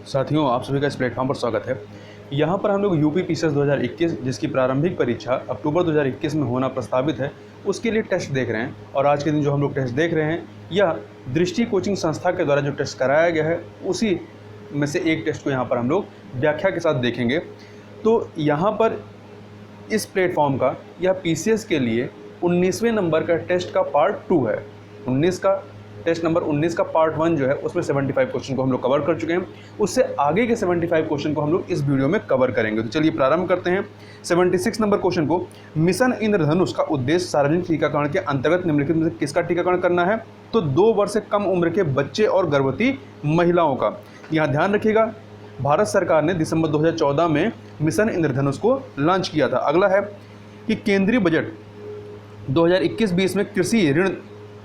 साथियों, आप सभी का इस प्लेटफॉर्म पर स्वागत है। यहाँ पर हम लोग यूपी पीसीएस 2021 जिसकी प्रारंभिक परीक्षा अक्टूबर 2021 में होना प्रस्तावित है, उसके लिए टेस्ट देख रहे हैं। और आज के दिन जो हम लोग टेस्ट देख रहे हैं, यह दृष्टि कोचिंग संस्था के द्वारा जो टेस्ट कराया गया है, उसी में से एक टेस्ट को यहाँ पर हम लोग व्याख्या के साथ देखेंगे। तो यहाँ पर इस प्लेटफॉर्म का यह पीसीएस के लिए 19वें नंबर का टेस्ट का पार्ट 2 है। 19 का टेस्ट नंबर 19 का पार्ट 1 जो है, उसमें 75 क्वेश्चन को हम लोग कवर कर चुके हैं। उससे आगे के 75 क्वेश्चन को हम लोग इस वीडियो में कवर करेंगे। तो चलिए प्रारंभ करते हैं 76 नंबर क्वेश्चन को। मिशन इंद्रधनुष का उद्देश्य सार्वजनिक टीकाकरण के अंतर्गत निम्नलिखित में से किसका टीकाकरण करना है? तो 2 वर्ष से कम उम्र के बच्चे और गर्भवती महिलाओं का। यहाँ ध्यान रखिएगा, भारत सरकार ने दिसंबर 2014 में मिशन इंद्रधनुष को लॉन्च किया था। अगला है कि केंद्रीय बजट 2021-20 में कृषि ऋण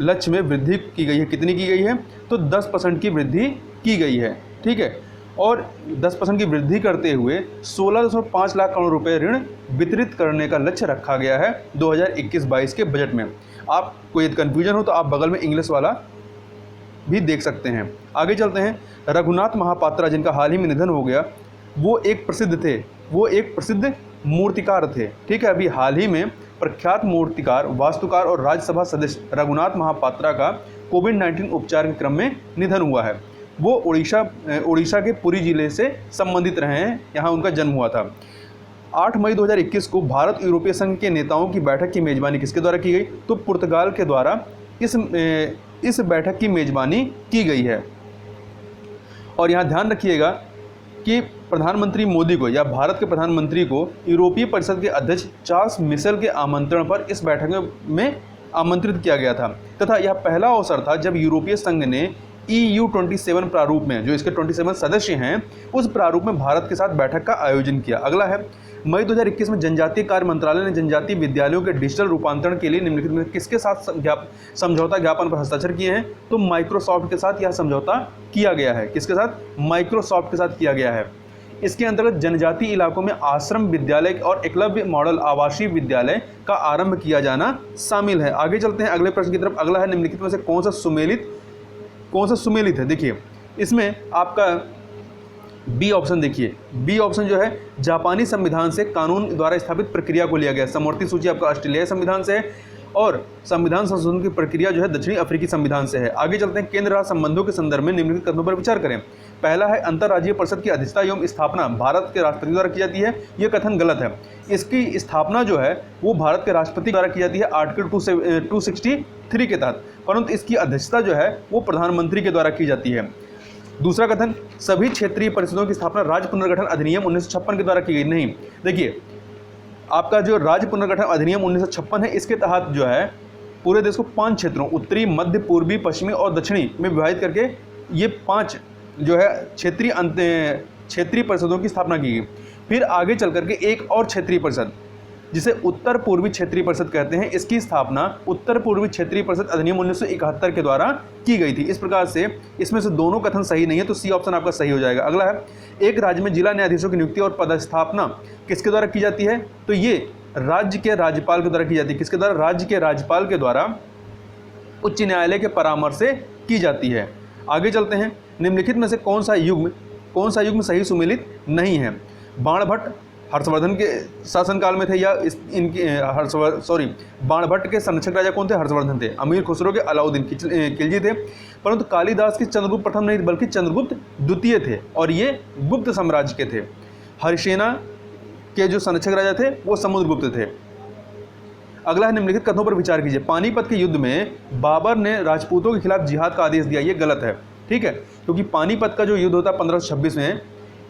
लक्ष्य में वृद्धि की गई है। कितनी की गई है? तो 10% की वृद्धि की गई है। ठीक है, और 10% की वृद्धि करते हुए 16.5 लाख करोड़ रुपए ऋण वितरित करने का लक्ष्य रखा गया है 2021-22 के बजट में। आपको यदि कन्फ्यूजन हो तो आप बगल में इंग्लिश वाला भी देख सकते हैं। आगे चलते हैं। रघुनाथ महापात्रा, जिनका हाल ही में निधन हो गया, वो एक प्रसिद्ध मूर्तिकार थे। ठीक है, अभी हाल ही में प्रख्यात मूर्तिकार, वास्तुकार और राज्यसभा सदस्य रघुनाथ महापात्रा का कोविड-19 उपचार के क्रम में निधन हुआ है। वो उड़ीसा के पुरी जिले से संबंधित रहे हैं, यहाँ उनका जन्म हुआ था। 8 मई 2021 को भारत यूरोपीय संघ के नेताओं की बैठक की मेजबानी किसके द्वारा की गई? तो पुर्तगाल के द्वारा इस बैठक की मेजबानी की गई है। और यहाँ ध्यान रखिएगा कि प्रधानमंत्री मोदी को या भारत के प्रधानमंत्री को यूरोपीय परिषद के अध्यक्ष चार्ल्स मिशेल के आमंत्रण पर इस बैठक में आमंत्रित किया गया था, तथा यह पहला अवसर था जब यूरोपीय संघ ने EU 27 प्रारूप में, जो इसके 27 सदस्य हैं, उस प्रारूप में भारत के साथ बैठक का आयोजन किया। अगला है, मई 2021 में जनजातीय कार्य मंत्रालय ने जनजातीय विद्यालयों के डिजिटल रूपांतरण के लिए निम्नलिखित में किसके साथ समझौता ज्ञापन पर हस्ताक्षर किए हैं? तो माइक्रोसॉफ्ट के साथ यह समझौता किया गया है। किसके साथ? माइक्रोसॉफ्ट के साथ किया गया है। इसके अंतर्गत जनजातीय इलाकों में आश्रम विद्यालय और एकलव्य मॉडल आवासीय विद्यालय का आरंभ किया जाना शामिल है। आगे चलते हैं अगले प्रश्न की तरफ। अगला है, निम्नलिखित में से कौन सा सुमेलित है? देखिए, इसमें आपका बी ऑप्शन देखिए। बी ऑप्शन जो है, जापानी संविधान से कानून द्वारा स्थापित प्रक्रिया को लिया गया। समवर्ती सूची आपका ऑस्ट्रेलियाई संविधान से है और संविधान संशोधन की प्रक्रिया जो है दक्षिणी अफ्रीकी संविधान से है। आगे चलते हैं। केंद्र राज्य संबंधों के संदर्भ में निम्नलिखित कथनों पर विचार करें। पहला है, अंतर्राज्यीय परिषद की अध्यक्षता एवं स्थापना भारत के राष्ट्रपति द्वारा की जाती है। यह कथन गलत है। इसकी स्थापना जो है वो भारत के राष्ट्रपति द्वारा की जाती है आर्टिकल 263 के तहत, परंतु इसकी अध्यक्षता जो है वो प्रधानमंत्री के द्वारा की जाती है। दूसरा कथन, सभी क्षेत्रीय परिषदों की स्थापना राज्य पुनर्गठन अधिनियम 1956 के द्वारा की गई। नहीं, देखिए, आपका जो राज्य पुनर्गठन अधिनियम 1956 है, इसके तहत जो है पूरे देश को 5 क्षेत्रों, उत्तरी, मध्य, पूर्वी, पश्चिमी और दक्षिणी में विभाजित करके ये 5 जो है क्षेत्रीय परिषदों की स्थापना की गई। फिर आगे चल करके एक और क्षेत्रीय परिषद, जिसे उत्तर पूर्वी क्षेत्रीय परिषद कहते हैं, इसकी स्थापना उत्तर पूर्वी क्षेत्रीय परिषद अधिनियम 1971 के द्वारा की गई थी। इस प्रकार से इसमें से दोनों कथन सही नहीं है, तो सी ऑप्शन आपका सही हो जाएगा। अगला है, एक राज्य में जिला न्यायाधीशों की नियुक्ति और पदस्थापना किसके द्वारा की जाती है? तो ये राज्य के राज्यपाल के द्वारा की जाती है। किसके द्वारा? राज्य के राज्यपाल के द्वारा उच्च न्यायालय के परामर्श से की जाती है। आगे चलते हैं। निम्नलिखित में से कौन सा युग्म सही सुमेलित नहीं है? बाणभट्ट हर्षवर्धन के शासनकाल में थे या बाणभट्ट के संरक्षक राजा कौन थे? हर्षवर्धन थे। अमीर खुसरो के अलाउद्दीन खिलजी थे, परंतु कालिदास के चंद्रगुप्त प्रथम नहीं बल्कि चंद्रगुप्त द्वितीय थे, और ये गुप्त साम्राज्य के थे। हरिसेना के जो संरक्षक राजा थे वो समुद्रगुप्त थे। अगला है, निम्नलिखित कथनों पर विचार कीजिए। पानीपत के युद्ध में बाबर ने राजपूतों के खिलाफ जिहाद का आदेश दिया। ये गलत है। ठीक है, क्योंकि पानीपत का जो युद्ध होता है 1526 में,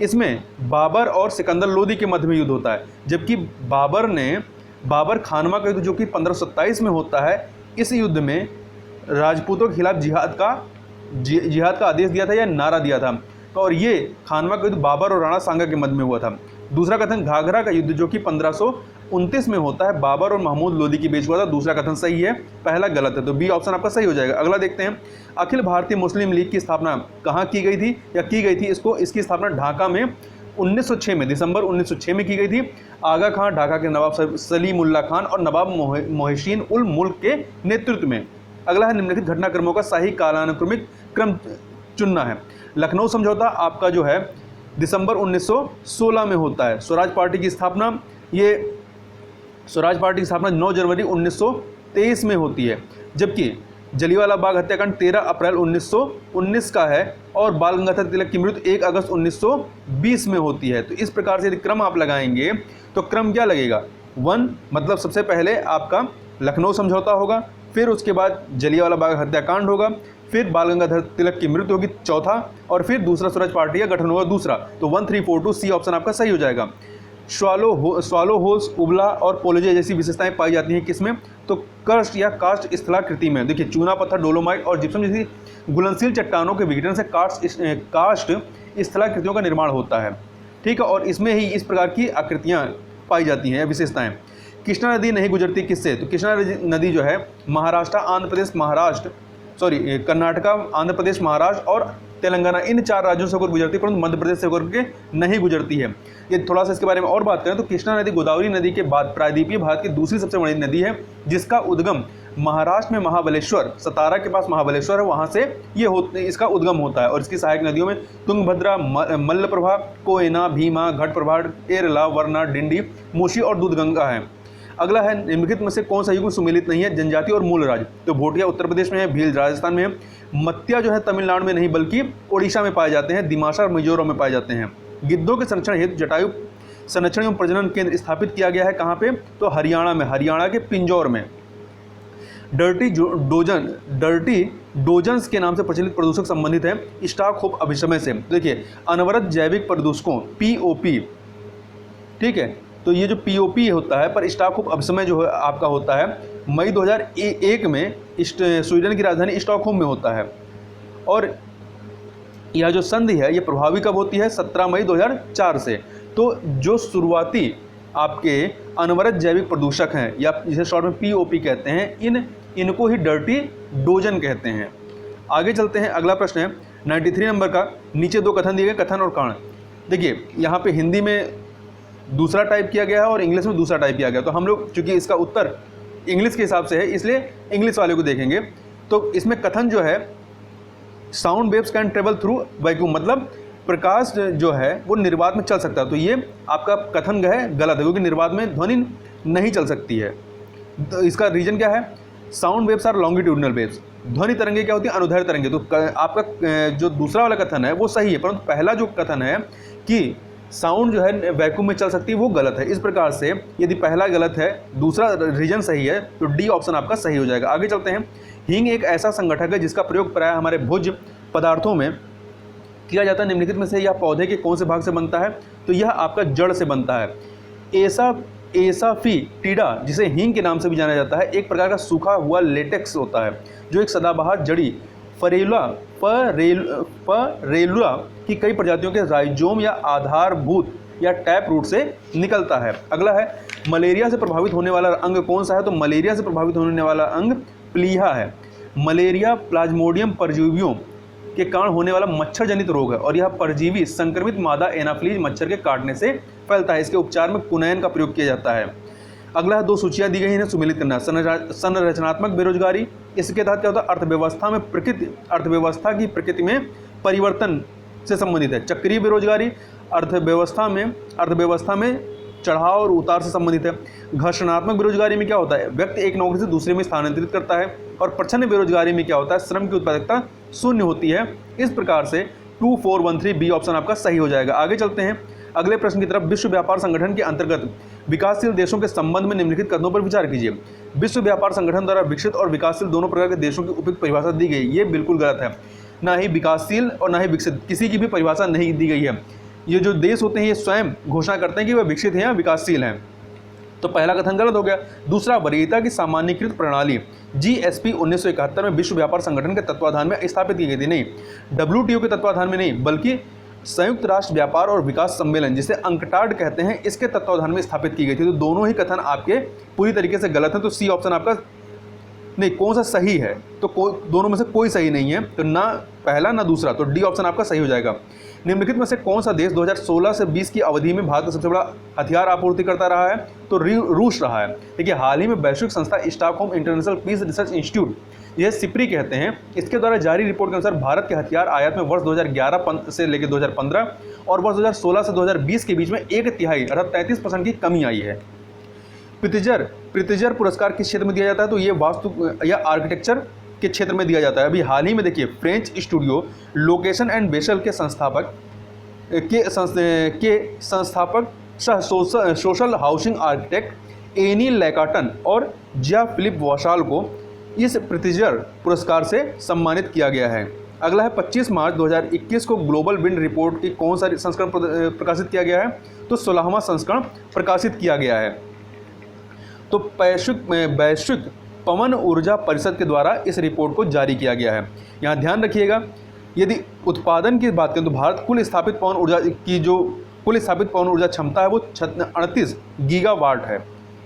इसमें बाबर और सिकंदर लोदी के मध्य में युद्ध होता है, जबकि बाबर खानवा का युद्ध जो कि 1527 में होता है, इस युद्ध में राजपूतों के खिलाफ जिहाद का आदेश दिया था या नारा दिया था। तो और ये खानवा का युद्ध बाबर और राणा सांगा के मध्य में हुआ था। दूसरा कथन, घाघरा का युद्ध जो कि 1529 में होता है, बाबर और महमूद लोदी के बीच हुआ था। दूसरा कथन सही है, पहला गलत है, तो बी ऑप्शन आपका सही हो जाएगा। अगला देखते हैं। अखिल भारतीय मुस्लिम लीग की स्थापना कहाँ की गई थी या की गई थी? इसकी स्थापना ढाका में 1906 में, दिसंबर 1906 में की गई थी। आगा खान ढाका के नवाब सलीमुल्ला खान और नवाब मोहसिन उल मुल्क के नेतृत्व में। अगला है, निम्नलिखित घटनाक्रमों का सही कालानुक्रमिक क्रम चुनना है। लखनऊ समझौता आपका जो है दिसंबर 1916 में होता है। स्वराज पार्टी की स्थापना 9 जनवरी 1923 में होती है, जबकि जलियांवाला बाग हत्याकांड 13 अप्रैल 1919 का है और बाल गंगाधर तिलक की मृत्यु 1 अगस्त 1920 में होती है। तो इस प्रकार से यदि क्रम आप लगाएंगे तो क्रम क्या लगेगा, 1 मतलब सबसे पहले आपका लखनऊ समझौता होगा, फिर उसके बाद जलियांवाला बाग हत्याकांड होगा, फिर बाल गंगाधर तिलक की मृत्यु होगी चौथा, और फिर दूसरा स्वराज पार्टी का गठन होगा दूसरा। तो 1 3 4 2 सी ऑप्शन आपका सही हो जाएगा। स्वालो होल्स, उबला और पोलोजे जैसी विशेषताएं पाई जाती हैं किसमें, तो कर्स्ट या कास्ट स्थलाकृति में। देखिए चूना पत्थर, डोलोमाइट और जिप्सम जैसी घुलनशील चट्टानों के विघटन से कास्ट स्थलाकृतियों का निर्माण होता है। ठीक है, और इसमें ही इस प्रकार की आकृतियां पाई जाती हैं, विशेषताएं। कृष्णा नदी नहीं गुजरती किससे, तो कृष्णा नदी जो है कर्नाटका, आंध्र प्रदेश, महाराष्ट्र और तेलंगाना, इन 4 राज्यों से होकर गुजरती है, परंतु मध्य प्रदेश से होकर के नहीं गुजरती है। ये थोड़ा सा इसके बारे में और बात करें तो कृष्णा नदी गोदावरी नदी के बाद प्रायद्वीपीय भारत की दूसरी सबसे बड़ी नदी है, जिसका उद्गम महाराष्ट्र में महाबलेश्वर, सतारा के पास महाबलेश्वर है, वहाँ से इसका उद्गम होता है। और इसकी सहायक नदियों में तुंगभद्रा, मल्लप्रभा, कोयना, भीमा, घटप्रभा, एरला, वरना, डिंडी, मूसी और दूधगंगा है। अगला है निम्नलिखित में से कौन सा युग्म सुमेलित नहीं है, जनजाति और मूल राज्य, तो भोटिया उत्तर प्रदेश में है, भील राजस्थान में है, मत्या जो है तमिलनाडु में नहीं बल्कि ओडिशा में पाए जाते हैं, दिमासा और मिजोरम में पाए जाते हैं। गिद्धों के संरक्षण हेतु जटायु संरक्षण एवं प्रजनन केंद्र स्थापित किया गया है कहाँ पे, तो हरियाणा में, हरियाणा के पिंजौर में। डर्टी डोजन्स के नाम से प्रचलित प्रदूषक संबंधित है स्टॉकहोम अभिसमय से। देखिए अनवरत जैविक प्रदूषकों POP, ठीक है, तो ये जो POP होता है पर स्टॉकहोम अभिसमय जो है आपका होता है मई 2001 में स्वीडन की राजधानी स्टॉकहोम में होता है। और यह जो संधि है ये प्रभावी कब होती है, 17 मई 2004 से। तो जो शुरुआती आपके अनवरत जैविक प्रदूषक हैं या जिसे शॉर्ट में POP कहते हैं, इनको ही डर्टी डोजन कहते हैं। आगे चलते हैं, अगला प्रश्न है 93 नंबर का। नीचे 2 कथन दिए गए, कथन और कारण। देखिए यहाँ पे हिंदी में दूसरा टाइप किया गया है और इंग्लिश में दूसरा टाइप किया गया, तो हम लोग चूंकि इसका उत्तर इंग्लिश के हिसाब से है इसलिए इंग्लिश वाले को देखेंगे। तो इसमें कथन जो है sound waves can travel through vacuum, मतलब प्रकाश जो है वो निर्वात में चल सकता है। तो ये आपका कथन है गलत है, क्योंकि निर्वात में ध्वनि नहीं चल सकती है। तो इसका रीजन क्या है, sound waves are longitudinal waves, ध्वनि तरंगे क्या होती है, अनुदैर्घ्य तरंगे। तो आपका जो दूसरा वाला कथन है वो सही है, परंतु पहला जो कथन है कि साउंड जो है वैक्यूम में चल सकती है वो गलत है। इस प्रकार से यदि पहला गलत है दूसरा रीजन सही है तो डी ऑप्शन आपका सही हो जाएगा। आगे चलते हैं। हींग एक ऐसा संगठक है जिसका प्रयोग प्रायः हमारे भोज्य पदार्थों में किया जाता है। निम्नलिखित में से यह पौधे के कौन से भाग से बनता है, तो यह आपका जड़ से बनता है। एसाफीटिडा जिसे हींग के नाम से भी जाना जाता है, एक प्रकार का सूखा हुआ लेटेक्स होता है जो एक सदाबहार जड़ी फरेलुला की कई प्रजातियों के राइजोम या आधारभूत या टैप रूट से निकलता है। अगला है मलेरिया से प्रभावित होने वाला अंग कौन सा है, तो मलेरिया से प्रभावित होने वाला अंग प्लीहा है। मलेरिया प्लाज्मोडियम परजीवियों के कारण होने वाला मच्छर जनित रोग है और यह परजीवी संक्रमित मादा एनाफ्लीज मच्छर के काटने से फैलता है। इसके उपचार में कुनैन का प्रयोग किया जाता है। अगला है 2 सूचियां दी गई हैं, इन्हें सुमेलित करना। संरचनात्मक बेरोजगारी, इसके तहत क्या होता है, अर्थव्यवस्था की प्रकृति में परिवर्तन से संबंधित है। चक्रीय बेरोजगारी अर्थव्यवस्था में चढ़ाव और उतार से संबंधित है। घर्षणात्मक बेरोजगारी में क्या होता है, व्यक्ति एक नौकरी से दूसरे में स्थानांतरित करता है। और प्रच्छन्न बेरोजगारी में क्या होता है, श्रम की उत्पादकता शून्य होती है। इस प्रकार से 2413 बी ऑप्शन आपका सही हो जाएगा। आगे चलते हैं अगले प्रश्न की तरफ। विश्व व्यापार संगठन के अंतर्गत विकासशील देशों के संबंध में निम्नलिखित कथनों पर विचार कीजिए। विश्व व्यापार संगठन द्वारा विकसित और विकासशील दोनों प्रकार के देशों की उपयुक्त परिभाषा दी गई, ये बिल्कुल गलत है। ना ही विकासशील और ना ही विकसित, किसी की भी परिभाषा नहीं दी गई है। ये जो देश होते हैं ये स्वयं घोषणा करते हैं कि वह विकसित हैं या विकासशील हैं, तो पहला कथन गलत हो गया। दूसरा, वरीयता की सामान्यीकृत प्रणाली GSP 1971 में विश्व व्यापार संगठन के तत्वाधान में स्थापित की गई थी। नहीं, WTO के तत्वाधान में नहीं, बल्कि संयुक्त राष्ट्र व्यापार और विकास सम्मेलन जिसे अंकटाड कहते हैं, इसके तत्वाधान में स्थापित की गई थी। तो दोनों ही कथन आपके पूरी तरीके से गलत हैं। तो सी ऑप्शन आपका नहीं, कौन सा सही है, तो दोनों में से कोई सही नहीं है, तो ना पहला ना दूसरा, तो डी ऑप्शन आपका सही हो जाएगा। निम्नलिखित में से कौन सा देश 2016 से 20 की अवधि में भारत का सबसे बड़ा हथियार आपूर्ति करता रहा है, तो रूस रहा है। देखिए हाल ही में वैश्विक संस्था Stockholm International Peace Research Institute यह सिप्री कहते हैं। इसके द्वारा जारी रिपोर्ट के अनुसार भारत के हथियार आयात में वर्ष 2011 से लेकर 2015 और वर्ष 2016 से 2020 के बीच में 1/3 अर्थात 33% की कमी आई है। प्रित्जर पुरस्कार किस क्षेत्र में दिया जाता है? तो ये वास्तु या आर्किटेक्चर के क्षेत्र में दिया जाता है। अभी हाल ही में देखिए French studio location and Basel के संस्थापक सह social housing architect Anne Lacaton और जिया फिलिप वॉशाल को इस प्रित्जर पुरस्कार से सम्मानित किया गया है। अगला है 25 मार्च 2021 को ग्लोबल विंड रिपोर्ट की कौन सा संस्करण प्रकाशित किया गया है? तो 16वां संस्करण प्रकाशित किया गया है। तो वैश्विक पवन ऊर्जा परिषद के द्वारा इस रिपोर्ट को जारी किया गया है। यहाँ ध्यान रखिएगा, यदि उत्पादन की बात करें तो भारत कुल स्थापित पवन ऊर्जा क्षमता है वो 38 गीगावाट है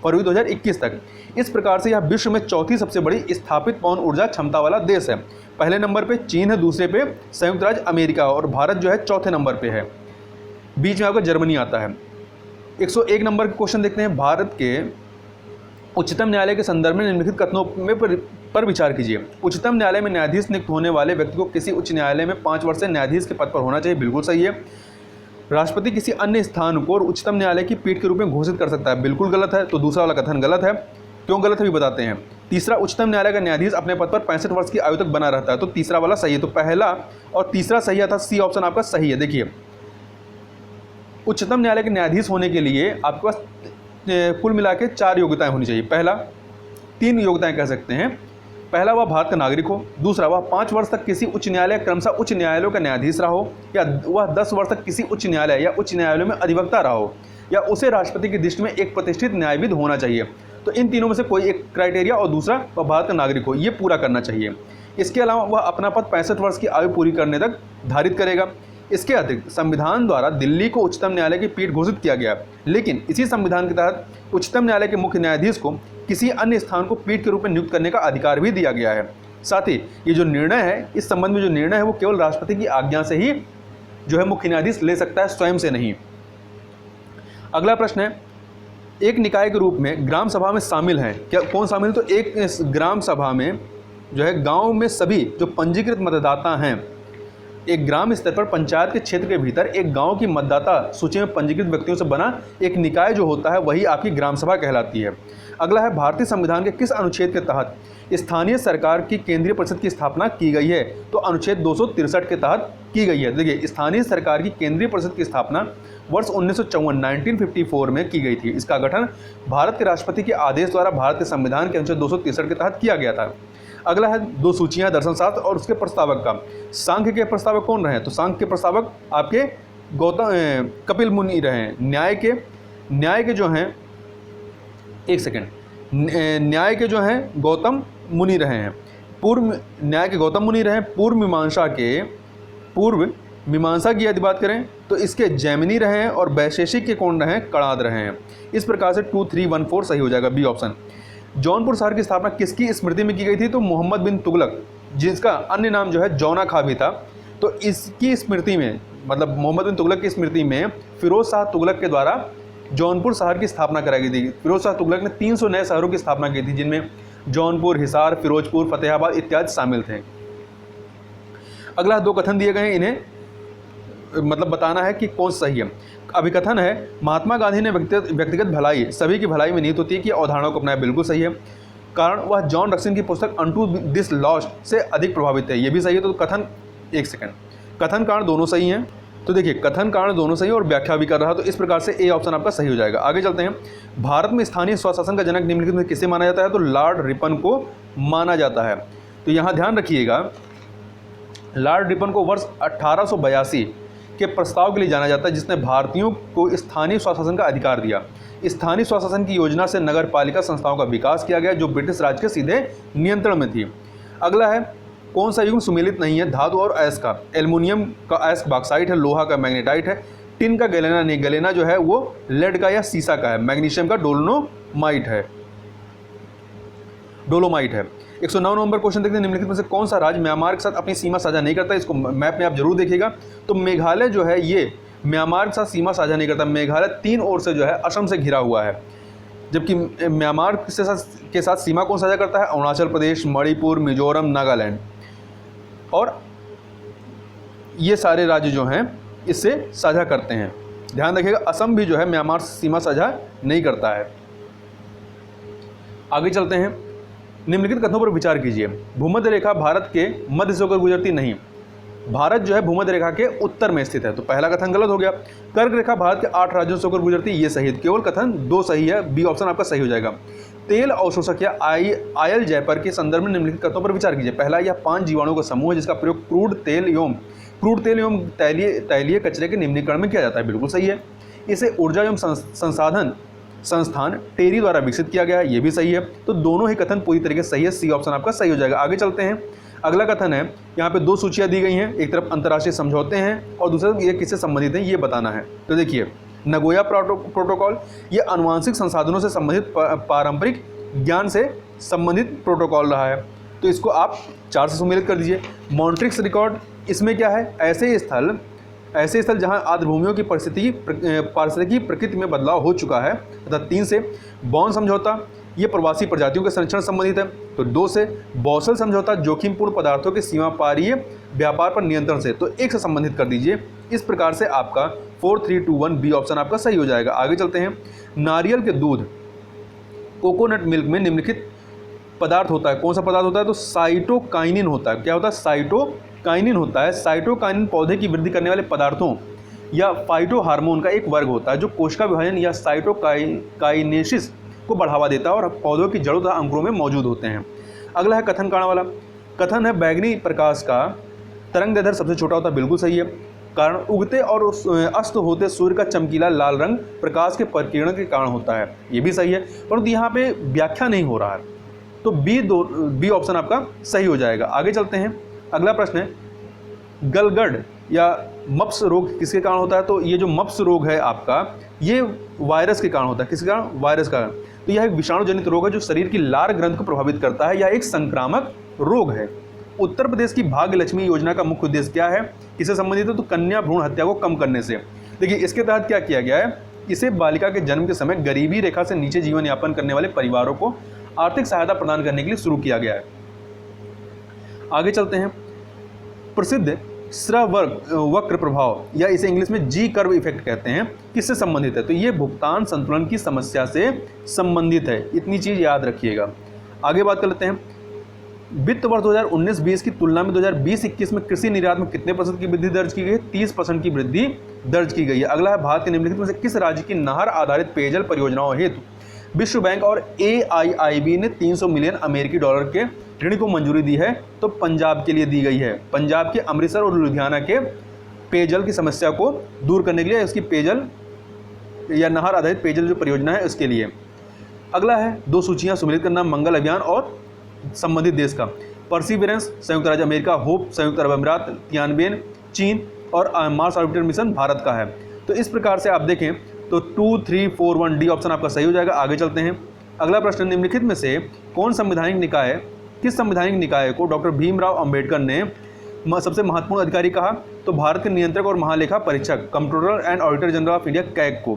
फरवरी 2021 तक। इस प्रकार से यह विश्व में चौथी सबसे बड़ी स्थापित पवन ऊर्जा क्षमता वाला देश है। पहले नंबर पे चीन है, दूसरे पे संयुक्त राज्य अमेरिका और भारत जो है चौथे नंबर पे है। बीच में आपका जर्मनी आता है। 101 नंबर के क्वेश्चन देखते हैं। भारत के उच्चतम न्यायालय के संदर्भ में निम्नलिखित कथनों में पर विचार कीजिए। उच्चतम न्यायालय में न्यायाधीश नियुक्त होने वाले व्यक्ति को किसी उच्च न्यायालय में 5 वर्ष से न्यायाधीश के पद पर होना चाहिए, बिल्कुल सही है। राष्ट्रपति किसी अन्य स्थान को उच्चतम न्यायालय की पीठ के रूप में घोषित कर सकता है, बिल्कुल गलत है। तो दूसरा वाला कथन गलत है। क्यों गलत है भी बताते हैं। तीसरा, उच्चतम न्यायालय का न्यायाधीश अपने पद पर 65 वर्ष की आयु तक बना रहता है, तो तीसरा वाला सही है। तो पहला और तीसरा सही है, था सी ऑप्शन आपका सही है। देखिए उच्चतम न्यायालय के न्यायाधीश होने के लिए आपके पास कुल मिला के 4 योग्यताएं होनी चाहिए। पहला 3 योग्यताएं कह सकते हैं। पहला वह भारत का नागरिक हो, दूसरा वह 5 वर्ष तक किसी उच्च न्यायालय क्रमशः उच्च न्यायालयों का न्यायाधीश रहा हो, या वह 10 वर्ष तक किसी उच्च न्यायालय या उच्च न्यायालयों में अधिवक्ता रहा हो, या उसे राष्ट्रपति की दृष्टि में एक प्रतिष्ठित न्यायविद होना चाहिए। तो इन तीनों में से कोई एक क्राइटेरिया, और दूसरा वह भारत का नागरिक हो, ये पूरा करना चाहिए। इसके अलावा वह अपना पद 65 वर्ष की आयु पूरी करने तक धारित करेगा। इसके अतिरिक्त संविधान द्वारा दिल्ली को उच्चतम न्यायालय की पीठ घोषित किया गया, लेकिन इसी संविधान के तहत उच्चतम न्यायालय के मुख्य न्यायाधीश को किसी अन्य स्थान को पीठ के रूप में नियुक्त करने का अधिकार भी दिया गया है। साथ ही ये जो निर्णय है, इस संबंध में जो निर्णय है वो केवल राष्ट्रपति की आज्ञा से ही जो है मुख्य न्यायाधीश ले सकता है, स्वयं से नहीं। अगला प्रश्न है, एक निकाय के रूप में ग्राम सभा में शामिल हैं, क्या कौन शामिल है? तो एक ग्राम सभा में जो है गांव में सभी जो पंजीकृत मतदाता हैं, एक ग्राम स्तर पर पंचायत के क्षेत्र के भीतर एक गांव की मतदाता सूची में पंजीकृत व्यक्तियों से बना एक निकाय जो होता है वही आपकी ग्राम सभा कहलाती है। अगला है, भारतीय संविधान के किस अनुच्छेद के तहत स्थानीय सरकार की केंद्रीय परिषद की स्थापना की गई है? तो अनुच्छेद 263 के तहत की गई है। देखिए स्थानीय सरकार की केंद्रीय परिषद की स्थापना वर्ष 1954 में की गई थी। इसका गठन भारत के राष्ट्रपति के आदेश द्वारा भारत के संविधान के अनुच्छेद 263 के तहत किया गया था। अगला है, 2 सूचियां दर्शन शास्त्र और उसके प्रस्तावक का। सांख्य के प्रस्तावक कौन रहे? तो सांख्य के प्रस्तावक आपके कपिल मुनि रहे। न्याय के जो हैं, एक सेकेंड, न्याय के जो हैं गौतम मुनि रहे हैं। न्याय के गौतम मुनि रहे। पूर्व मीमांसा की यदि बात करें तो इसके जैमिनी रहे हैं, और वैशेषिक के कौन रहे हैं? कणाद रहे हैं। इस प्रकार से 2, 3, 1, 4 सही हो जाएगा, बी ऑप्शन। जौनपुर शहर की स्थापना किसकी स्मृति में की गई थी? तो मोहम्मद बिन तुगलक, जिसका अन्य नाम जो है जौना खां भी था। तो इसकी स्मृति में, मतलब मोहम्मद बिन तुगलक की स्मृति में फिरोज शाह तुगलक के द्वारा जौनपुर शहर की स्थापना कराई गई थी। फिरोज शाह तुगलक ने 300 नए शहरों की स्थापना की थी, जिनमें जौनपुर, हिसार, फिरोजपुर, फतेहाबाद इत्यादि शामिल थे। अगला 2 कथन दिए गए हैं, इन्हें मतलब बताना है कि कौन सही है। अभिकथन है, महात्मा गांधी ने व्यक्तिगत भलाई सभी की भलाई में निहित होती है कि अवधारणा को अपनाया, बिल्कुल सही है। कारण वह जॉन रस्किन की पुस्तक अनटू दिस लॉस्ट से अधिक प्रभावित है, ये भी सही है। तो कथन, एक सेकंड, कथन कारण दोनों सही हैं। तो देखिए कथन कारण दोनों सही और व्याख्या भी कर रहा है, तो इस प्रकार से ए ऑप्शन आपका सही हो जाएगा। आगे चलते हैं। भारत में स्थानीय स्वशासन का जनक निम्नलिखित में किसे माना जाता है? तो लॉर्ड रिपन को माना जाता है। तो यहाँ ध्यान रखिएगा, लॉर्ड रिपन को वर्ष 1882 के प्रस्ताव के लिए जाना जाता है, जिसने भारतीयों को स्थानीय स्वशासन का अधिकार दिया। स्थानीय स्वशासन की योजना से नगर पालिका संस्थाओं का विकास किया गया, जो ब्रिटिश राज के सीधे नियंत्रण में थी। अगला है, कौन सा युग्म सुमेलित नहीं है? धातु और अयस्क का। एल्युमिनियम का अयस्क बॉक्साइट है, लोहा का मैग्नेटाइट है, टिन का गैलेना नहीं, गैलेना जो है वो लेड का या सीसा का है, मैग्नीशियम का डोलोमाइट है। 109 नंबर क्वेश्चन देखते हैं, निम्नलिखित में से कौन सा राज्य म्यांमार के साथ अपनी सीमा साझा नहीं करता? इसको मैप में आप जरूर देखिएगा। तो मेघालय जो है ये म्यांमार के साथ सीमा साझा नहीं करता। मेघालय 3 ओर से जो है असम से घिरा हुआ है। जबकि म्यांमार के साथ सीमा कौन साझा करता है? अरुणाचल प्रदेश, मणिपुर, मिजोरम, नागालैंड, और ये सारे राज्य जो हैं इससे साझा करते हैं। ध्यान रखिएगा, असम भी जो है म्यांमार से सीमा साझा नहीं करता है। आगे चलते हैं। निम्नलिखित कथनों पर विचार कीजिए। भूमध्य रेखा भारत के मध्य से होकर गुजरती नहीं। भारत जो है भूमध्य रेखा के उत्तर में स्थित है, तो पहला कथन गलत हो गया। कर्क रेखा भारत के 8 राज्यों से होकर गुजरती, ये सही है। केवल कथन 2 सही है, बी ऑप्शन आपका सही हो जाएगा। तेल अवशोषक या आयल जयपर के संदर्भ में निम्नलिखित कथनों पर विचार कीजिए। पहला, यह 5 जीवाणुओं का समूह है जिसका प्रयोग क्रूड तेल एवं तैलीय कचरे के निम्नीकरण में किया जाता है, बिल्कुल सही है। इसे ऊर्जा एवं संसाधन संस्थान टेरी द्वारा विकसित किया गया है, ये भी सही है। तो दोनों ही कथन पूरी तरीके से सही है, सी ऑप्शन आपका सही हो जाएगा। आगे चलते हैं। अगला कथन है, यहाँ पे 2 सूचियाँ दी गई हैं, एक तरफ अंतर्राष्ट्रीय समझौते हैं और दूसरी तरफ ये किससे संबंधित हैं ये बताना है। तो देखिए, नगोया प्रोटोकॉल, ये अनुवांशिक संसाधनों से संबंधित पारंपरिक ज्ञान से संबंधित प्रोटोकॉल रहा है, तो इसको आप 4 से सम्मिलित कर दीजिए। मॉन्ट्रिक्स रिकॉर्ड, इसमें क्या है? ऐसे स्थल जहां आर्द्रभूमियों की पारिस्थितिकी प्रकृति में बदलाव हो चुका है, तथा 3 से बॉन समझौता, ये प्रवासी प्रजातियों के संरक्षण संबंधित है। तो 2 से बॉसल समझौता, जोखिमपूर्ण पदार्थों के सीमा पारीय व्यापार पर नियंत्रण से, तो 1 से संबंधित कर दीजिए। इस प्रकार से आपका 4, 3, 2, 1 बी ऑप्शन आपका सही हो जाएगा। आगे चलते हैं। नारियल के दूध, कोकोनट मिल्क में निम्नलिखित पदार्थ होता है, कौन सा पदार्थ होता है? तो साइटोकाइनिन होता है। क्या होता है? साइटोकाइनिन होता है। साइटोकाइनिन पौधे की वृद्धि करने वाले पदार्थों या फाइटो हार्मोन का एक वर्ग होता है जो कोशिका विभाजन या साइटोकाइनेसिस को बढ़ावा देता है और पौधों की जड़ों तथा अंकुरों में मौजूद होते हैं। अगला है कथन कारण वाला। कथन है, बैगनी प्रकाश का तरंगदैर्घ्य सबसे छोटा होता है, बिल्कुल सही है। कारण, उगते और अस्त होते सूर्य का चमकीला लाल रंग प्रकाश के परिकिरण के कारण होता है, ये भी सही है, परंतु यहाँ पे व्याख्या नहीं हो रहा है, तो बी ऑप्शन आपका सही हो जाएगा। आगे चलते हैं। अगला प्रश्न है, गलगर्ड या मप्स रोग किसके कारण होता है? तो ये जो मप्स रोग है आपका, ये वायरस के कारण होता है। किसके कारण? वायरस का कारण। तो यह एक विषाणु जनित रोग है जो शरीर की लार ग्रंथि को प्रभावित करता है। यह एक संक्रामक रोग है। उत्तर प्रदेश की भाग्य लक्ष्मी योजना का मुख्य उद्देश्य क्या है? किससे संबंधित है? तो कन्या भ्रूण हत्या को कम करने से। देखिए, इसके तहत क्या किया गया है? इसे बालिका के जन्म के समय गरीबी रेखा से नीचे जीवन यापन करने वाले परिवारों को आर्थिक सहायता प्रदान करने के लिए शुरू किया गया है। आगे चलते हैं। प्रसिद्ध वक्र प्रभाव, या इसे इंग्लिश में जी कर्व इफेक्ट कहते हैं, किससे संबंधित है? तो ये भुगतान संतुलन की समस्या से संबंधित है, इतनी चीज याद रखिएगा। आगे बात कर लेते हैं। वित्त वर्ष 2019-20 की तुलना में 2020-21 में कृषि निर्यात में कितने % की वृद्धि दर्ज की गई है? 30% की वृद्धि दर्ज की गई है। अगला है, भारत के निम्नलिखित में से किस राज्य की नहर आधारित पेयजल परियोजनाओं हेतु विश्व बैंक और AIIB ने 300 मिलियन अमेरिकी डॉलर के ऋण को मंजूरी दी है? तो पंजाब के लिए दी गई है। पंजाब के अमृतसर और लुधियाना के पेयजल की समस्या को दूर करने के लिए, उसकी पेयजल या नहर आधारित पेयजल जो परियोजना है उसके लिए। अगला है, 2 सूचियां सम्मिलित करना, मंगल अभियान और संबंधित देश का। परसिविरेंस संयुक्त राज्य अमेरिका, होप संयुक्त अरब अमीरात, तियानबेन चीन और मार्स ऑर्बिटर मिशन भारत का है। तो इस प्रकार से आप देखें तो 2, 3, 4, 1 डी ऑप्शन आपका सही हो जाएगा। आगे चलते हैं। अगला प्रश्न, निम्नलिखित में से किस संवैधानिक निकाय को डॉक्टर भीमराव अंबेडकर ने सबसे महत्वपूर्ण अधिकारी कहा? तो भारत के नियंत्रक और महालेखा परीक्षक, comptroller and auditor general of India, CAG को।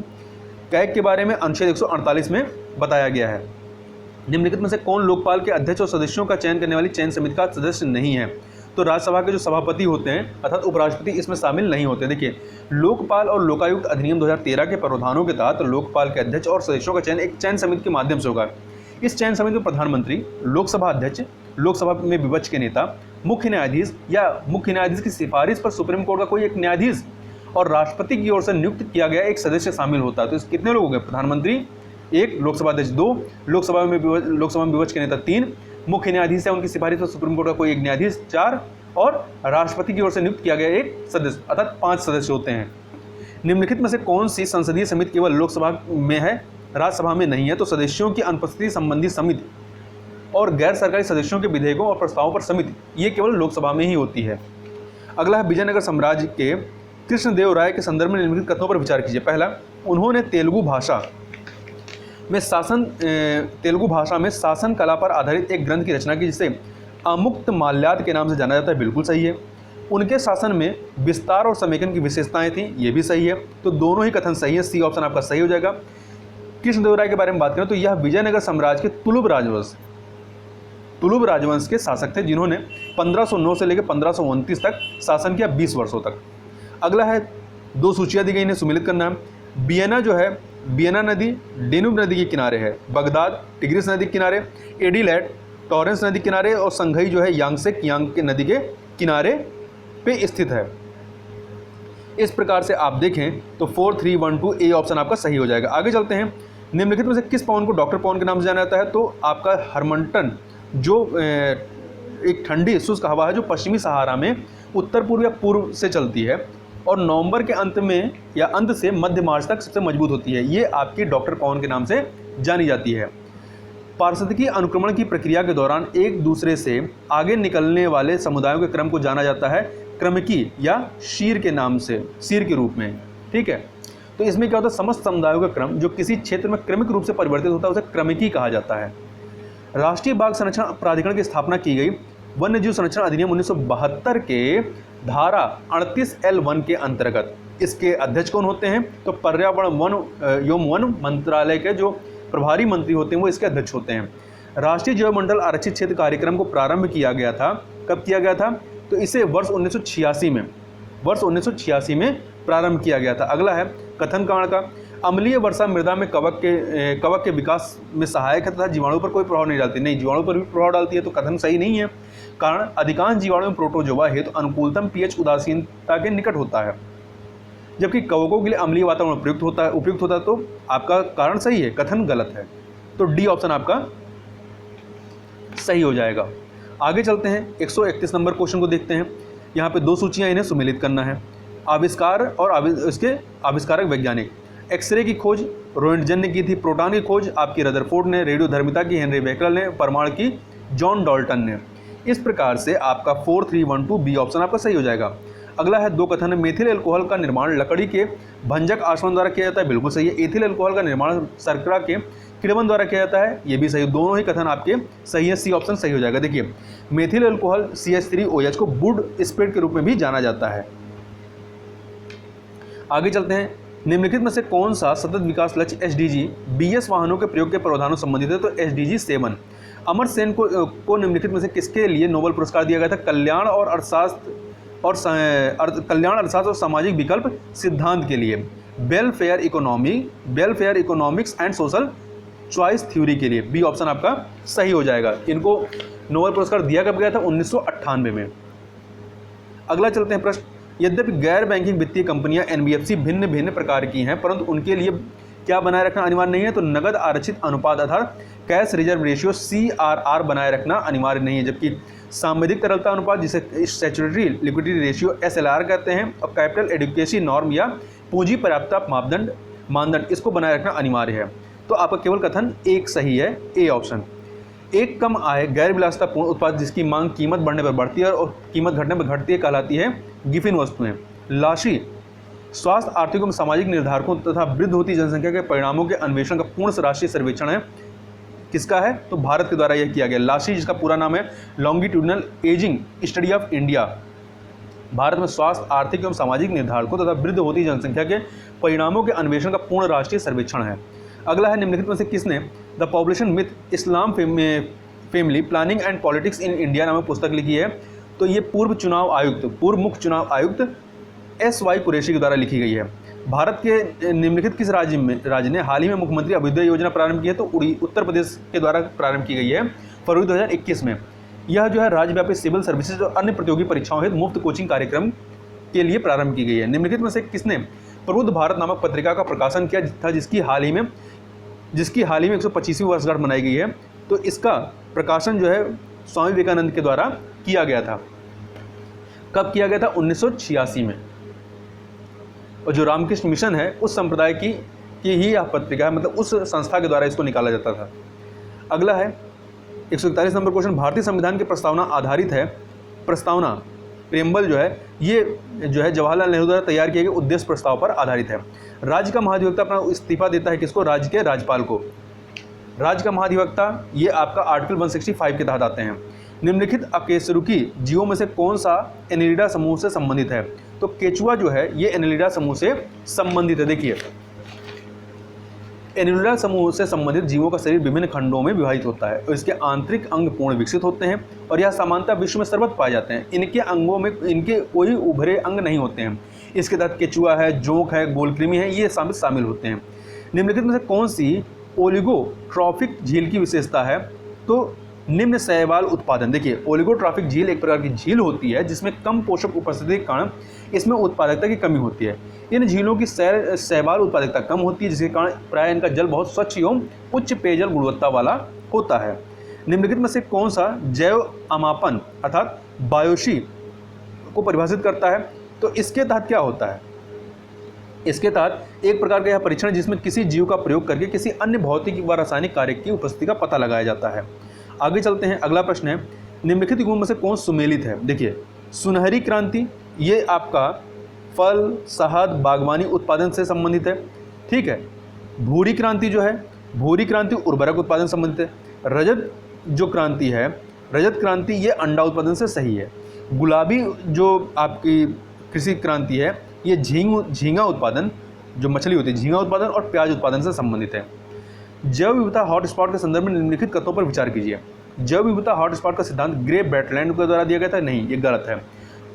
कैग के बारे में अनुच्छेद 148 में बताया गया है। निम्नलिखित में से कौन लोकपाल के अध्यक्ष और सदस्यों का चयन करने वाली चयन समिति का सदस्य नहीं है? तो राज्यसभा के जो सभापति होते हैं अर्थात उपराष्ट्रपति इसमें शामिल नहीं होते। देखिए, लोकपाल और लोकायुक्त अधिनियम 2013 के प्रावधानों के तहत लोकपाल के अध्यक्ष और सदस्यों का चयन एक चयन समिति के माध्यम से होगा। इस चयन समिति में प्रधानमंत्री, लोकसभा अध्यक्ष, लोकसभा में विपक्ष के नेता, मुख्य न्यायाधीश या मुख्य न्यायाधीश की सिफारिश पर सुप्रीम कोर्ट का कोई एक न्यायाधीश और राष्ट्रपति की ओर से नियुक्त किया गया एक सदस्य शामिल होता है। तो कितने लोग हो गए? प्रधानमंत्री 1, लोकसभा अध्यक्ष 2, लोकसभा में विपक्ष के नेता 3, मुख्य न्यायाधीश है उनकी सिफारिश पर सुप्रीम कोर्ट का कोई एक न्यायाधीश 4 और राष्ट्रपति की ओर से नियुक्त किया गया एक सदस्य, अर्थात 5 सदस्य होते हैं। निम्नलिखित में से कौन सी संसदीय समिति केवल लोकसभा में है, राज्यसभा में नहीं है? तो सदस्यों की अनुपस्थिति संबंधी समिति और गैर सरकारी सदस्यों के विधेयकों और प्रस्तावों पर समिति, ये केवल लोकसभा में ही होती है। अगला है, विजयनगर साम्राज्य के कृष्णदेव राय के संदर्भ में निम्नलिखित कथनों पर विचार कीजिए। पहला, उन्होंने तेलुगु भाषा में शासन कला पर आधारित एक ग्रंथ की रचना की जिसे अमुक्त माल्याद के नाम से जाना जाता है, बिल्कुल सही है। उनके शासन में विस्तार और समेकन की विशेषताएं थीं, ये भी सही है। तो दोनों ही कथन सही है, सी ऑप्शन आपका सही हो जाएगा। कृष्णदेवराय के बारे में बात करें तो यह विजयनगर साम्राज्य के तुलुब राजवंश के शासक थे, जिन्होंने 1509 से लेकर 1529 तक शासन किया, 20 वर्षों तक। अगला है, दो सूचियाँ दी गई, इन्हें सुमिलित करना है। बियना जो है, बियना नदी डेन्यूब नदी के किनारे है, बगदाद टिग्रिस नदी के किनारे, एडिलेड टॉरेंस नदी के किनारे, और संघई जो है यांगसे कियांग के नदी के किनारे पे स्थित है। इस प्रकार से आप देखें तो 4312 ए ऑप्शन आपका सही हो जाएगा। आगे चलते हैं, निम्नलिखित में से किस पवन को डॉक्टर पवन के नाम से जाना जाता है? तो आपका हरमंटन जो एक ठंडी शुष्क हवा है जो पश्चिमी सहारा में उत्तर पूर्व या पूर्व से चलती है और नवंबर के अंत में या अंत से मध्य मार्च तक सबसे मजबूत होती है, ये आपकी डॉक्टर पवन के नाम से जानी जाती है। पारिस्थितिकी अनुक्रमण की प्रक्रिया के दौरान एक दूसरे से आगे निकलने वाले समुदायों के क्रम को जाना जाता है क्रमिकी या शीर के नाम से, शीर के रूप में। ठीक है, तो इसमें क्या होता है, समस्त समुदायों का क्रम जो किसी क्षेत्र में क्रमिक रूप से परिवर्तित होता है उसे क्रमिकी कहा जाता है। राष्ट्रीय बाघ संरक्षण प्राधिकरण की स्थापना की गई वन्यजीव संरक्षण अधिनियम 1972 के धारा 38L1 के अंतर्गत। इसके अध्यक्ष कौन होते हैं? तो पर्यावरण वन एवं वन मंत्रालय के जो प्रभारी मंत्री होते हैं वो इसके अध्यक्ष होते हैं। राष्ट्रीय जैव मंडल आरक्षित क्षेत्र कार्यक्रम को प्रारंभ किया गया था, कब किया गया था? तो इसे वर्ष 1986 में प्रारंभ किया गया था। अगला है कथन कारण का, अम्लीय वर्षा मृदा में कवक के विकास में सहायक है तथा जीवाणु पर कोई प्रभाव नहीं डालती। नहीं, जीवाणु पर भी प्रभाव डालती है, तो कथन सही नहीं है। कारण अधिकांश जीवाणु में प्रोटोजोआ हेतु अनुकूलतम पीएच उदासीनता के निकट होता है, जबकि कवकों के लिए अम्लीय वातावरण उपयुक्त होता है, तो आपका कारण सही है, कथन गलत है। तो डी ऑप्शन आपका सही हो जाएगा। आगे चलते हैं, 131 नंबर क्वेश्चन को देखते हैं। यहाँ पे दो सूचियाँ, इन्हें सुमेलित करना है। आविष्कार और इसके आविष्कारक वैज्ञानिक। एक्सरे की खोज रोएंटजन ने की थी, प्रोटॉन की खोज आपकी रदरफोर्ड ने, रेडियोधर्मिता की हेनरी बेकरल ने, परमाणु की जॉन डाल्टन ने। इस प्रकार से आपका 4312 बी ऑप्शन आपका सही हो जाएगा। अगला है दो कथन, मेथिल अल्कोहल का निर्माण लकड़ी के भंजक आश्वासन द्वारा किया जाता है, बिल्कुल सही है। एथिल अल्कोहल का निर्माण शर्करा के किण्वन द्वारा किया जाता है, ये भी सही। दोनों ही कथन आपके सही है, सी ऑप्शन सही हो जाएगा। देखिए, मेथिल अल्कोहल CH3OH को वुड स्प्रेड के रूप में भी जाना जाता है। आगे चलते हैं, निम्नलिखित में से कौन सा सतत विकास लक्ष्य SDG BS वाहनों के प्रयोग के प्रावधानों से संबंधित है? तो SDG 7। अमर सेन को निम्नलिखित में से किसके लिए नोबेल पुरस्कार दिया गया था? कल्याण और अर्थशास्त्र और सामाजिक विकल्प सिद्धांत के लिए, welfare economics and social choice theory के लिए। बी ऑप्शन आपका सही हो जाएगा। इनको नोबेल पुरस्कार दिया कब गया था? 1998 में। अगला चलते हैं प्रश्न, यद्यपि गैर बैंकिंग वित्तीय कंपनियां NBFC भिन्न भिन्न प्रकार की हैं, परंतु उनके लिए क्या बनाए रखना अनिवार्य नहीं है? तो नगद आरक्षित अनुपात अर्थात कैश रिजर्व रेशियो CRR बनाए रखना अनिवार्य नहीं है, जबकि सांविधिक तरलता अनुपात जिसे स्टैट्यूटरी लिक्विडिटी रेशियो SLR कहते हैं और कैपिटल एडिक्वेसी नॉर्म या पूंजी पर्याप्तता मानदंड इसको बनाए रखना अनिवार्य है। तो आपका केवल कथन एक सही है, ए ऑप्शन। एक कम आय गैर विलासितापूर्ण उत्पाद जिसकी मांग कीमत बढ़ने पर बढ़ती है और कीमत घटने पर घटती है कहलाती है गिफिन वस्तुएं। लाशी स्वास्थ्य, आर्थिक एवं सामाजिक निर्धारकों तथा वृद्ध होती जनसंख्या के परिणामों के अन्वेषण का पूर्ण राष्ट्रीय सर्वेक्षण है। किसका है? तो भारत के द्वारा यह किया गया। लाशी, जिसका पूरा नाम है longitudinal ageing study of India, Bharat में स्वास्थ्य, आर्थिक एवं सामाजिक निर्धारकों तथा वृद्ध होती जनसंख्या के परिणामों के अन्वेषण का पूर्ण राष्ट्रीय सर्वेक्षण है। अगला है, निम्नलिखित में से किसने the population myth Islam family planning and politics in India नामक पुस्तक लिखी है? तो ये पूर्व मुख्य चुनाव आयुक्त SY कुरैशी के द्वारा लिखी गई है। भारत के निम्नलिखित किस राज्य ने हाल ही में मुख्यमंत्री अभ्युदय योजना प्रारंभ की है? तो उत्तर प्रदेश के द्वारा प्रारंभ की गई है फरवरी 2021 में। यह जो है राज्यव्यापी सिविल सर्विसेज और अन्य प्रतियोगी परीक्षाओं हेतु मुफ्त कोचिंग कार्यक्रम के लिए प्रारंभ की गई है। निम्नलिखित में से किसने प्रबुद्ध भारत नामक पत्रिका का प्रकाशन किया था, जिसकी हाल ही में 125वीं वर्षगांठ मनाई गई है? तो इसका प्रकाशन जो है स्वामी विवेकानंद के द्वारा किया गया था। कब किया गया था? 1986 में। और जो रामकृष्ण मिशन है उस संप्रदाय की ही यह पत्रिका है, मतलब उस संस्था के द्वारा इसको निकाला जाता था। अगला है 141 नंबर क्वेश्चन, भारतीय संविधान की प्रस्तावना आधारित है। प्रस्तावना प्रेम्बल जो है ये जो है जवाहरलाल नेहरू द्वारा तैयार किए गए उद्देश्य प्रस्ताव पर आधारित है। राज्य का महाधिवक्ता अपना इस्तीफा देता है किसको? राज्य के राज्यपाल को। राज्य का महाधिवक्ता ये आपका आर्टिकल 165 के तहत आते हैं। निम्नलिखित अकेसरुकी जीवों में से कौन सा एनेलिडा समूह से संबंधित है? तो केचुआ जो है ये एनेलिडा समूह से संबंधित है। देखिए, एनुलर समूह से संबंधित जीवों का शरीर विभिन्न खंडों में विभाजित होता है और इसके आंतरिक अंग पूर्ण विकसित होते हैं और यह सामान्यतः विश्व में सर्वत्र पाए जाते हैं। इनके अंगों में इनके कोई उभरे अंग नहीं होते हैं। इसके तहत केचुआ है, जोंक है, गोलकृमि है, ये शामिल होते हैं। निम्नलिखित में से कौन सी ओलिगोट्रॉफिक झील की विशेषता है? तो निम्न शैवाल उत्पादन। देखिए, ओलिगोट्रॉफिक झील एक प्रकार की झील होती है जिसमें कम पोषक उपस्थिति के कारण इसमें उत्पादकता की कमी होती है। इन झीलों की शैवाल उत्पादकता कम होती है, जिसके कारण प्रायः इनका जल बहुत स्वच्छ एवं उच्च पेयजल गुणवत्ता वाला होता है। निम्नलिखित में से कौन सा जैव अमापन अर्थात बायोशी को परिभाषित करता है? तो इसके तहत क्या होता है? इसके तहत एक प्रकार का यह परीक्षण जिसमें किसी जीव का प्रयोग करके किसी अन्य भौतिक व रासायनिक कार्य की उपस्थिति का पता लगाया जाता है। आगे चलते हैं। अगला प्रश्न है, निम्नलिखित गुण में से कौन सुमेलित है? देखिए, सुनहरी क्रांति ये आपका फल, शहद, बागवानी उत्पादन से संबंधित है। ठीक है। भूरी क्रांति जो है, भूरी क्रांति उर्वरक उत्पादन से संबंधित है। रजत जो क्रांति है, रजत क्रांति ये अंडा उत्पादन से सही है। गुलाबी जो आपकी कृषि क्रांति है, ये झींगा उत्पादन, जो मछली होती है, झींगा उत्पादन और प्याज उत्पादन से संबंधित है। जैव विविधता हॉटस्पॉट के संदर्भ में निम्नलिखित कथनों पर विचार कीजिए। जैव विविधता हॉटस्पॉट का सिद्धांत ग्रे बैटलैंड के द्वारा दिया गया था? नहीं, ये गलत है।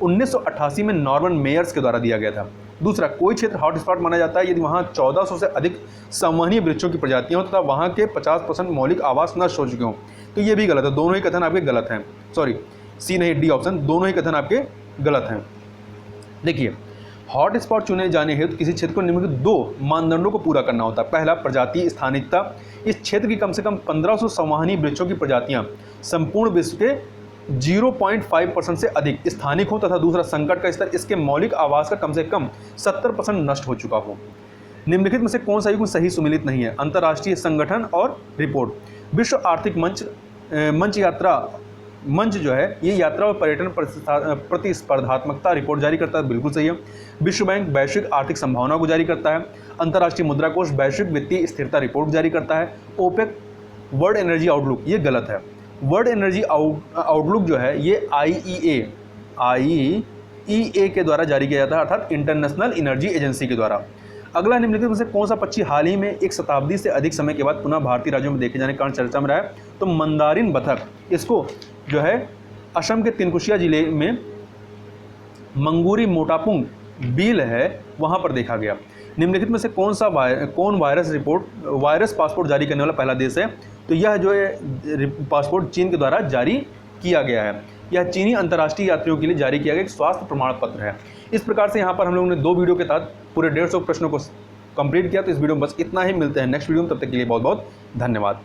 1988 में नॉर्मन मेयर्स के द्वारा दिया गया था। दूसरा, कोई क्षेत्र हॉटस्पॉट माना जाता है यदि वहाँ 1400 से अधिक संवहनीय वृक्षों की प्रजातियां हों तथा वहाँ के 50% मौलिक आवास नष्ट हो चुके हों। तो ये भी गलत है। दोनों ही कथन आपके गलत हैं। सॉरी, सी नहीं, डी ऑप्शन, दोनों ही कथन आपके गलत हैं। देखिए, हॉट स्पॉट चुने जाने हेतु किसी क्षेत्र को निम्नलिखित 2 मानदंडों को पूरा करना होता है। पहला, प्रजातीय स्थानिकता। इस क्षेत्र की कम से कम 1500 संवहनीय वृक्षों की प्रजातियां संपूर्ण विश्व के 0.5% से अधिक स्थानिक हो तथा दूसरा, संकट का स्तर इसके मौलिक आवास का कम से कम 70% नष्ट हो चुका हो। निम्नलिखित में से कौन सा युग्म सही सुमेलित नहीं है? अंतर्राष्ट्रीय संगठन और रिपोर्ट। विश्व आर्थिक मंच जो है ये यात्रा और पर्यटन प्रतिस्पर्धात्मकता रिपोर्ट जारी करता है, बिल्कुल सही है। विश्व बैंक वैश्विक आर्थिक संभावना को जारी करता है। अंतर्राष्ट्रीय मुद्रा कोष वैश्विक वित्तीय स्थिरता रिपोर्ट जारी करता है। ओपेक वर्ल्ड एनर्जी आउटलुक, ये गलत है। वर्ल्ड एनर्जी आउटलुक जो है ये IEA के द्वारा जारी किया जाता है, अर्थात इंटरनेशनल एनर्जी एजेंसी के द्वारा। अगला, निम्नलिखित में से कौन सा पक्षी हाल ही में एक शताब्दी से अधिक समय के बाद पुनः भारतीय राज्यों में देखे जाने के कारण चर्चा में रहा है? तो मंदारिन बतख। इसको जो है असम के तिनकुशिया जिले में मंगूरी मोटापुंग बील है, वहाँ पर देखा गया। निम्नलिखित में से कौन वायरस पासपोर्ट जारी करने वाला पहला देश है? तो यह जो है पासपोर्ट चीन के द्वारा जारी किया गया है। यह चीनी अंतर्राष्ट्रीय यात्रियों के लिए जारी किया गया एक स्वास्थ्य प्रमाण पत्र है। इस प्रकार से यहाँ पर हम लोगों ने 2 वीडियो के तहत पूरे 150 प्रश्नों को कंप्लीट किया। तो इस वीडियो में बस इतना ही। मिलते हैं नेक्स्ट वीडियो में, तब तक के लिए बहुत बहुत धन्यवाद।